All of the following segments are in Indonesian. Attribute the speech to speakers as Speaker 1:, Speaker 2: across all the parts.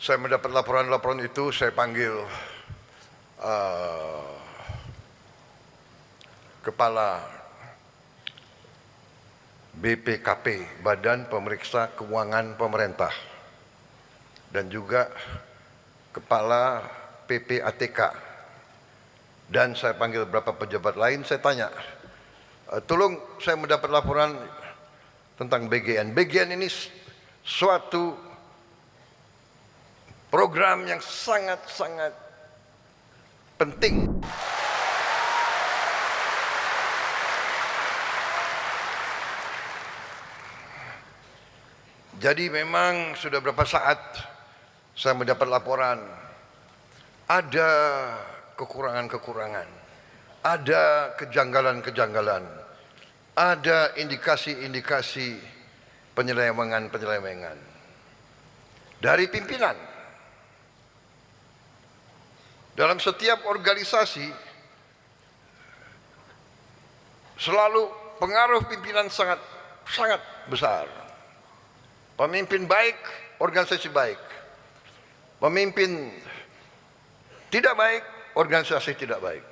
Speaker 1: Saya mendapat laporan-laporan itu, saya panggil Kepala BPKP, Badan Pemeriksa Keuangan Pemerintah, dan juga Kepala PPATK, dan saya panggil beberapa pejabat lain. Saya tanya, tolong, saya mendapat laporan tentang BGN. BGN ini suatu program yang sangat-sangat penting. Jadi memang sudah berapa saat saya mendapat laporan ada kekurangan-kekurangan, ada kejanggalan-kejanggalan, ada indikasi-indikasi penyelewengan dari pimpinan. Dalam setiap organisasi selalu pengaruh pimpinan sangat besar. Pemimpin baik, organisasi baik. Pemimpin tidak baik, organisasi tidak baik.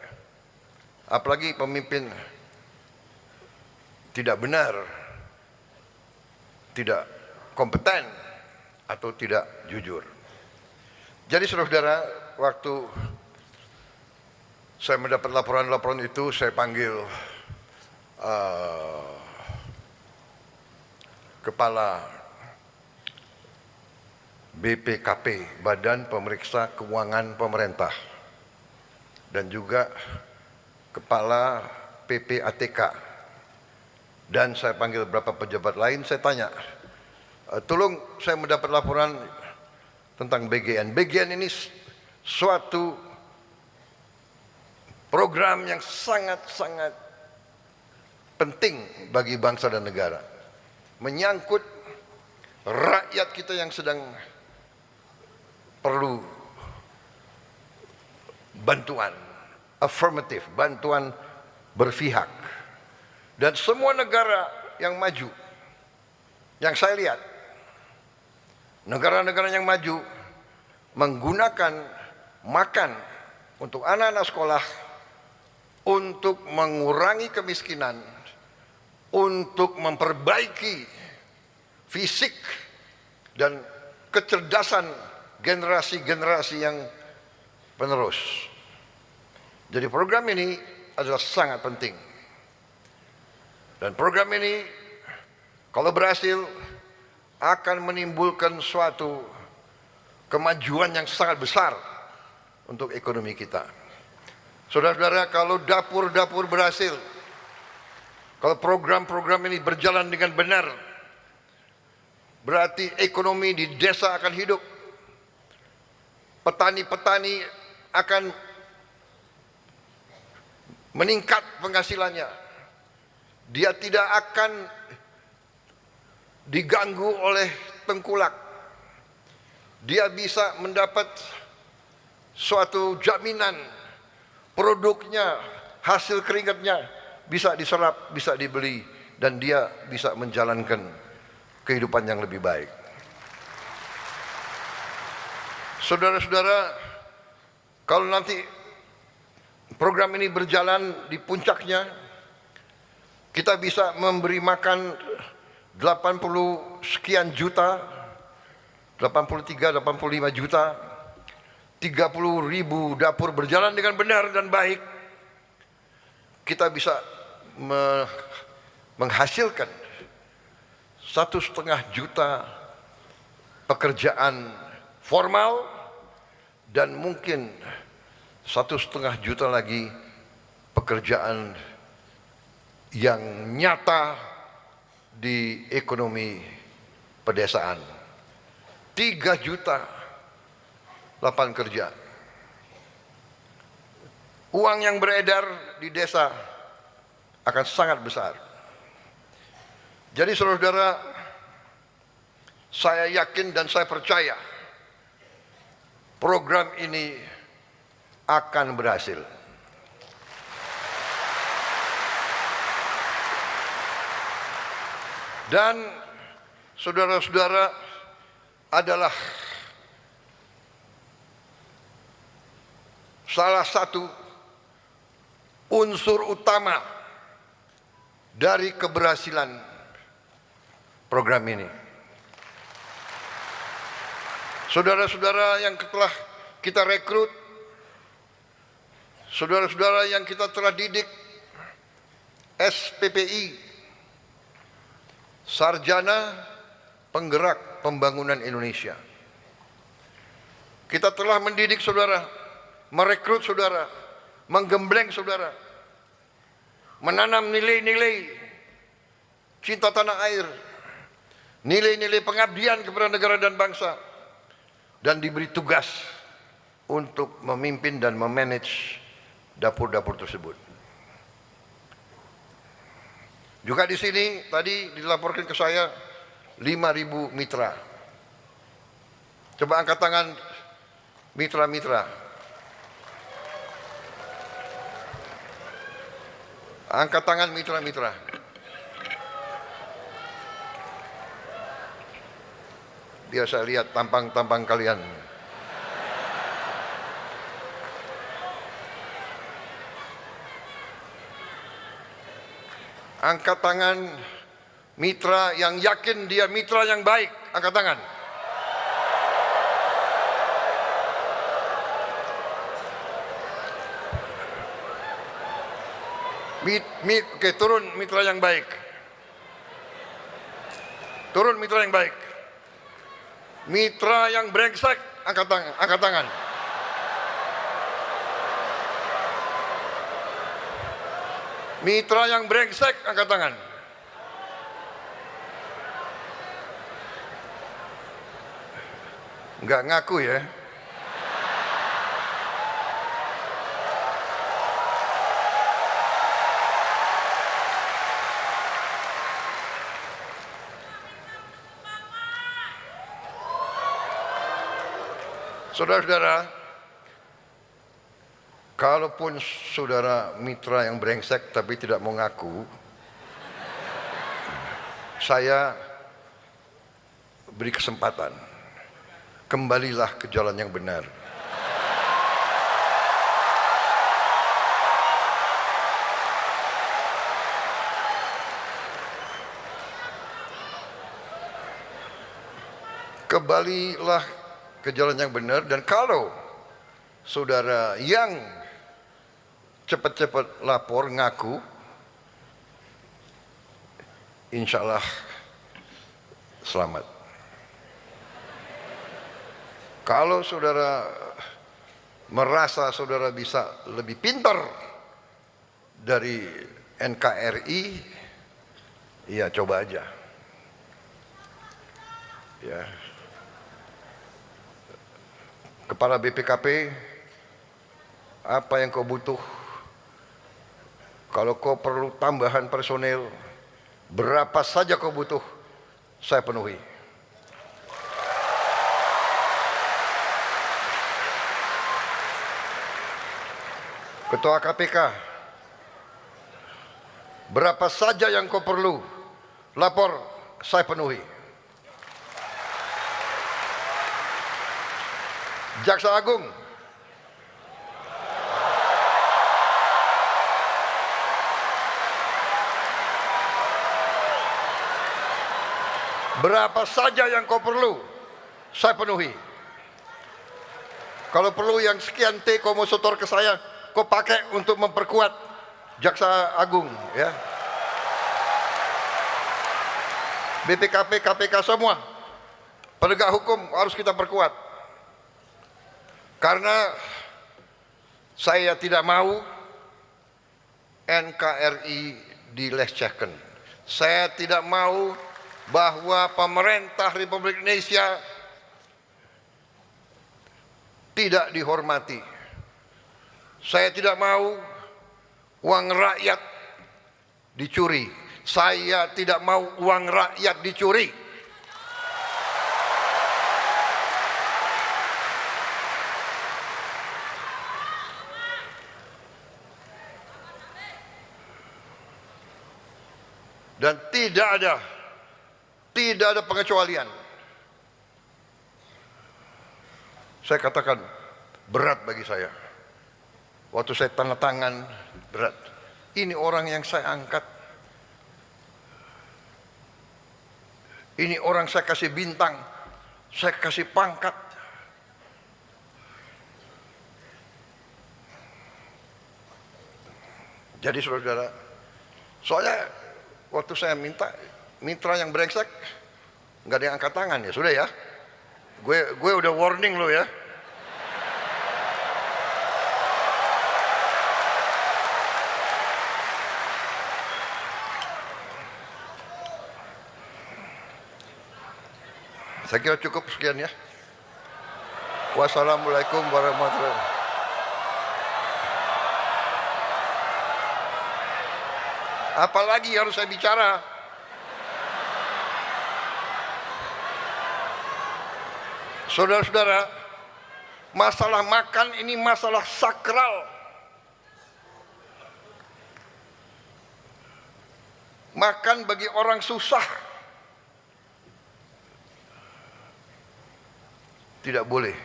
Speaker 1: Apalagi pemimpin tidak benar, tidak kompeten, atau tidak jujur. Jadi saudara-saudara, waktu saya mendapat laporan-laporan itu, saya panggil Kepala BPKP, Badan Pemeriksa Keuangan Pemerintah, dan juga Kepala PPATK, dan saya panggil beberapa pejabat lain. Saya tanya, tolong, saya mendapat laporan tentang BGN. BGN ini suatu program yang sangat-sangat penting bagi bangsa dan negara, menyangkut rakyat kita yang sedang perlu bantuan afirmatif, bantuan berpihak. Dan semua negara yang maju, yang saya lihat, negara-negara yang maju menggunakan makan untuk anak-anak sekolah, untuk mengurangi kemiskinan, untuk memperbaiki fisik dan kecerdasan generasi-generasi yang penerus. Jadi program ini adalah sangat penting. Dan program ini kalau berhasil akan menimbulkan suatu kemajuan yang sangat besar untuk ekonomi kita. Saudara-saudara, kalau dapur-dapur berhasil, kalau program-program ini berjalan dengan benar, berarti ekonomi di desa akan hidup. Petani-petani akan meningkat penghasilannya. Dia tidak akan diganggu oleh tengkulak. Dia bisa mendapat suatu jaminan produknya, hasil keringatnya bisa diserap, bisa dibeli, dan dia bisa menjalankan kehidupan yang lebih baik. Saudara-saudara, kalau nanti program ini berjalan di puncaknya, kita bisa memberi makan 80 sekian juta, 83, 85 juta, 30.000 dapur berjalan dengan benar dan baik. Kita bisa menghasilkan 1,5 juta pekerjaan formal, dan mungkin 1,5 juta lagi pekerjaan yang nyata di ekonomi pedesaan. 3 juta lapangan kerja. Uang yang beredar di desa akan sangat besar. Jadi saudara-saudara, saya yakin dan saya percaya program ini akan berhasil. Dan saudara-saudara adalah salah satu unsur utama dari keberhasilan program ini. Saudara-saudara yang telah kita rekrut, saudara-saudara yang kita telah didik, SPPI, Sarjana Penggerak Pembangunan Indonesia. Kita telah mendidik saudara, merekrut saudara, menggembleng saudara, menanam nilai-nilai cinta tanah air, nilai-nilai pengabdian kepada negara dan bangsa, dan diberi tugas untuk memimpin dan memanage dapur-dapur tersebut. Juga di sini tadi dilaporkan ke saya 5.000 mitra. Coba angkat tangan mitra-mitra. Angkat tangan mitra-mitra. Biar saya lihat tampang-tampang kalian. Angkat tangan mitra yang yakin dia mitra yang baik. Angkat tangan. Oke, turun mitra yang baik. Turun mitra yang baik. Mitra yang brengsek, angkat tangan. Angkat tangan. Mitra yang brengsek, angkat tangan. Enggak ngaku ya. Saudara-saudara, kalaupun saudara mitra yang brengsek tapi tidak mau ngaku, saya beri kesempatan, kembalilah ke jalan yang benar. Kembalilah ke jalan yang benar, dan kalau saudara yang cepat-cepat lapor ngaku, insya Allah selamat. Kalau saudara merasa saudara bisa lebih pintar dari NKRI, ya coba aja. Ya. Kepala BPKP, apa yang kau butuh? Kalau kau perlu tambahan personel, berapa saja kau butuh, saya penuhi. Ketua KPK, berapa saja yang kau perlu, lapor, saya penuhi. Jaksa Agung, berapa saja yang kau perlu, saya penuhi. Kalau perlu yang sekian T kau mau setor ke saya, kau pakai untuk memperkuat Jaksa Agung, ya. BPKP, KPK semua, penegak hukum harus kita perkuat. Karena saya tidak mau NKRI dilecehkan. Saya tidak mau bahwa pemerintah Republik Indonesia tidak dihormati. Saya tidak mau uang rakyat dicuri. Saya tidak mau uang rakyat dicuri. Dan tidak ada pengecualian. Saya katakan berat bagi saya Waktu saya tanda tangan berat. Ini orang yang saya angkat. Ini orang saya kasih bintang. Saya kasih pangkat. Jadi saudara, soalnya waktu saya minta mitra yang brengsek, nggak ada yang angkat tangan ya sudah ya. Gue udah warning lo ya. Saya kira cukup sekian ya. Wassalamualaikum warahmatullahi wabarakatuh. Apalagi harus saya bicara? Saudara-saudara, masalah makan ini masalah sakral. Makan bagi orang susah tidak boleh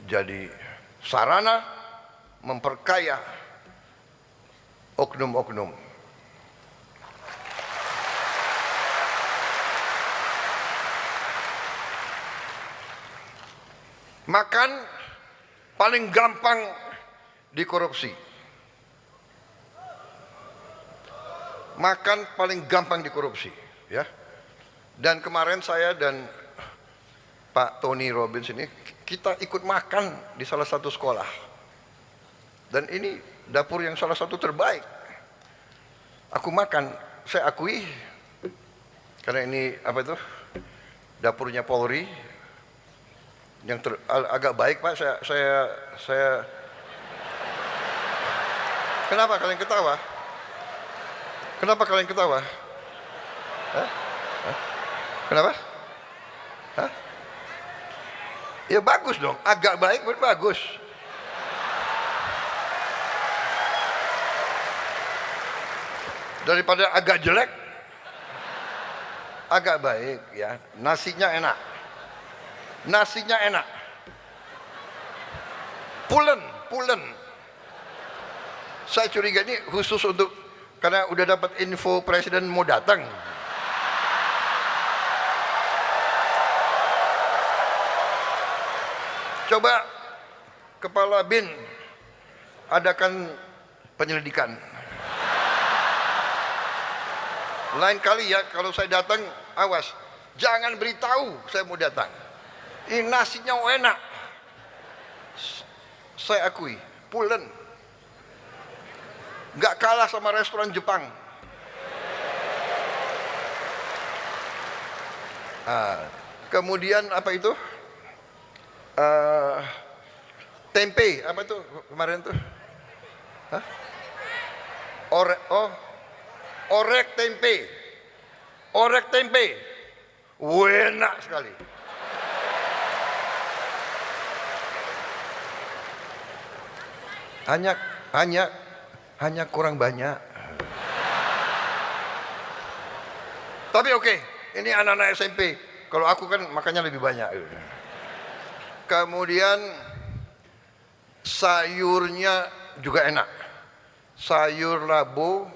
Speaker 1: jadi sarana memperkaya oknum-oknum. Makan paling gampang dikorupsi. Makan paling gampang dikorupsi, ya. Dan kemarin saya dan Pak Tony Robbins ini kita ikut makan di salah satu sekolah. Dan ini dapur yang salah satu terbaik. Aku makan, saya akui karena ini apa itu? Dapurnya Polri yang agak baik, Pak. Saya Kenapa kalian ketawa? Kenapa kalian ketawa? Hah? Hah? Kenapa? Hah? Ya bagus dong, agak baik pun bagus. Daripada agak jelek, agak baik ya. Nasinya enak. Nasinya enak. Pulen. Saya curiga ini khusus untuk karena udah dapat info presiden mau datang. Coba Kepala BIN adakan penyelidikan. Lain kali ya kalau saya datang, awas, jangan beritahu saya mau datang. Ini nasinya enak. Saya akui, pulen. Nggak kalah sama restoran Jepang. Kemudian apa itu? Tempe, apa tuh kemarin tuh? Hah? Orek tempe. Orek tempe. Enak sekali. Hanya kurang banyak. Tapi oke, ini anak-anak SMP. Kalau aku kan makannya lebih banyak. Kemudian sayurnya juga enak. Sayur labu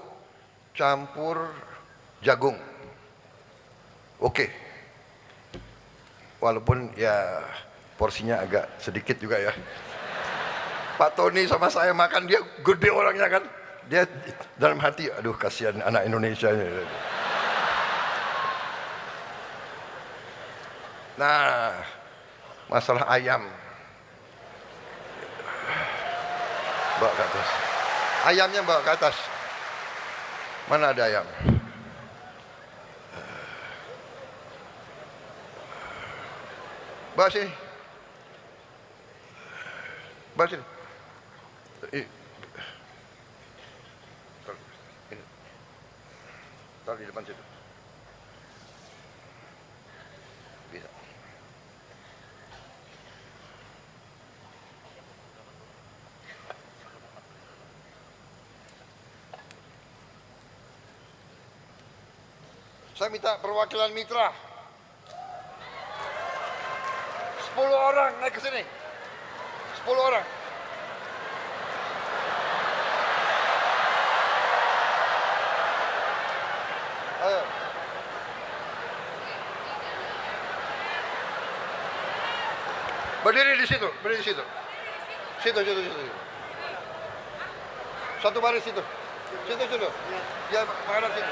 Speaker 1: campur jagung. Oke. Walaupun ya porsinya agak sedikit juga ya. Pak Tony sama saya makan, dia gede orangnya kan. Dia dalam hati, aduh kasihan anak Indonesia. Nah, masalah ayam, bawa ke atas. Ayamnya bawa ke atas. Mana ada ayam? Bawa sini. Bawa sini. Ini. Taruh di depan situ. Bisa. Saya minta perwakilan mitra. 10 orang naik ke sini. 10 orang. Ayo. Berdiri di situ, berdiri di situ. Situ. Satu baris situ. Situ. Ya, menghadap situ.